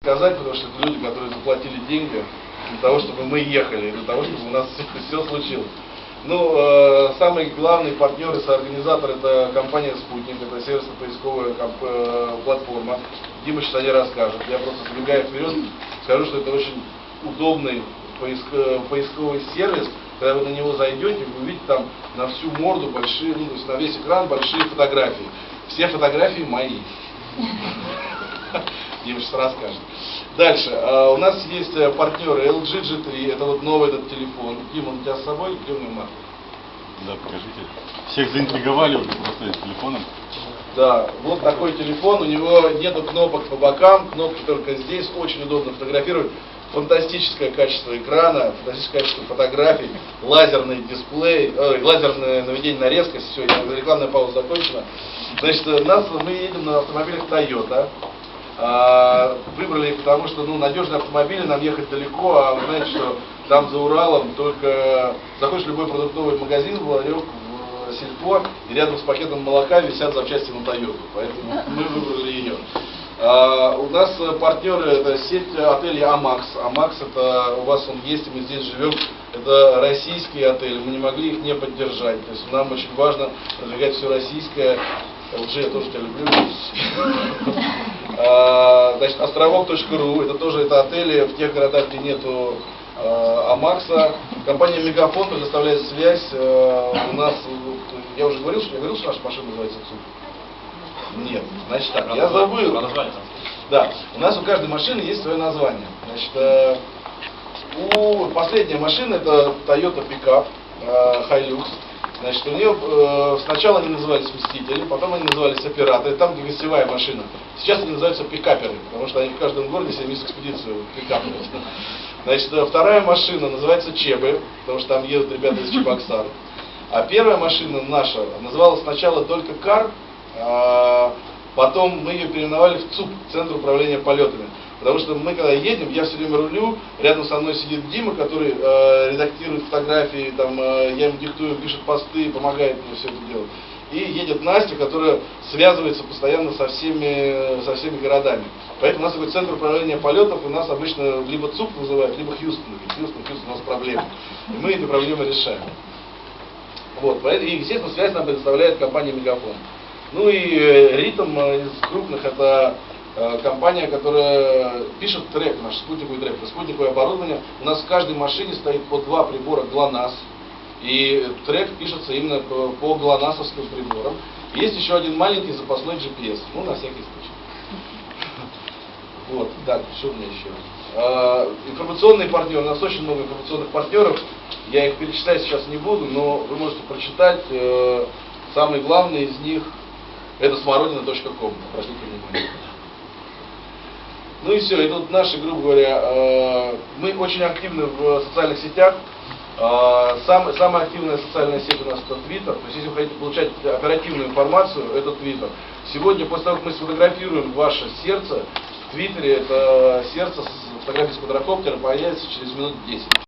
сказать, потому что это люди, которые заплатили деньги для того, чтобы мы ехали, для того, чтобы у нас все случилось. Ну, самый главный партнер и соорганизатор — это компания «Спутник», это сервисно-поисковая платформа. Дима сейчас о ней расскажет. Я просто, забегая вперед, скажу, что это очень удобный поисковый сервис. Когда вы на него зайдете, вы увидите там на всю морду большие, ну, то есть на весь экран большие фотографии. Все фотографии мои. Дима сейчас расскажет. Дальше. У нас есть партнеры LG G3. Это вот новый этот телефон. Дима, у тебя с собой? Где у него марка? Да, покажите. Всех заинтриговали уже просто телефоном. Да, вот такой телефон. У него нету кнопок по бокам, кнопки только здесь. Очень удобно фотографировать. Фантастическое качество экрана, фантастическое качество фотографий, лазерный дисплей, лазерное наведение на резкость. Все, рекламная пауза закончена. Значит, мы едем на автомобилях Toyota. Выбрали их, потому что надежные автомобили, нам ехать далеко, а вы знаете, что там за Уралом только заходишь в любой продуктовый магазин, в ларек, в сельпо, и рядом с пакетом молока висят запчасти на Toyota, поэтому мы выбрали ее. У нас партнеры — это сеть отелей Амакс. Амакс — это у вас он есть, и мы здесь живем. Это российские отели, мы не могли их не поддержать. То есть нам очень важно продвигать все российское. LG, я тоже тебя люблю. Значит, островок.ру, это отели в тех городах, где нету Амакса. Компания Мегафон предоставляет связь. У нас, я уже говорил, что наша машина называется ЦУП. Нет, значит так, я забыл. Да, у нас у каждой машины есть свое название. Значит, последняя машина — это Toyota Pickup Hilux. Значит, у нее сначала они назывались Мстители, потом они назывались Операторы, там где гостевая машина. Сейчас они называются пикаперы, потому что они в каждом городе себе экспедицию пикаперы. Значит, вторая машина называется Чебы, потому что там едут ребята из Чебоксар. А первая машина наша называлась сначала только Кар, потом мы ее переименовали в ЦУП, Центр управления полетами. Потому что мы когда едем, я все время рулю, рядом со мной сидит Дима, который редактирует фотографии, там, я ему диктую, пишет посты, помогает мне все это делать. И едет Настя, которая связывается постоянно со всеми городами. Поэтому у нас такой центр управления полетов, у нас обычно либо ЦУП называют, либо Хьюстон. Хьюстон, у нас проблемы. И мы эти проблемы решаем. Вот, и, естественно, связь нам предоставляет компания Мегафон. Ну и Ритм из крупных — это компания, которая пишет трек, наш спутниковый трек, спутниковое оборудование. У нас в каждой машине стоит по 2 прибора ГЛОНАСС, и трек пишется именно по ГЛОНАССовским приборам. Есть еще один маленький запасной GPS, на всякий случай. Вот, так, что у меня еще? Информационные партнеры, у нас очень много информационных партнеров, я их перечислять сейчас не буду, но вы можете прочитать. Самый главный из них — это смородина.ком, обратите внимание. Ну и все, и тут наши, грубо говоря, мы очень активны в социальных сетях. Самая активная социальная сеть у нас — это Twitter. То есть, если вы хотите получать оперативную информацию, это Twitter. Сегодня, после того, как мы сфотографируем ваше сердце, в Твиттере это сердце с фотографией с квадрокоптера появится через минут 10.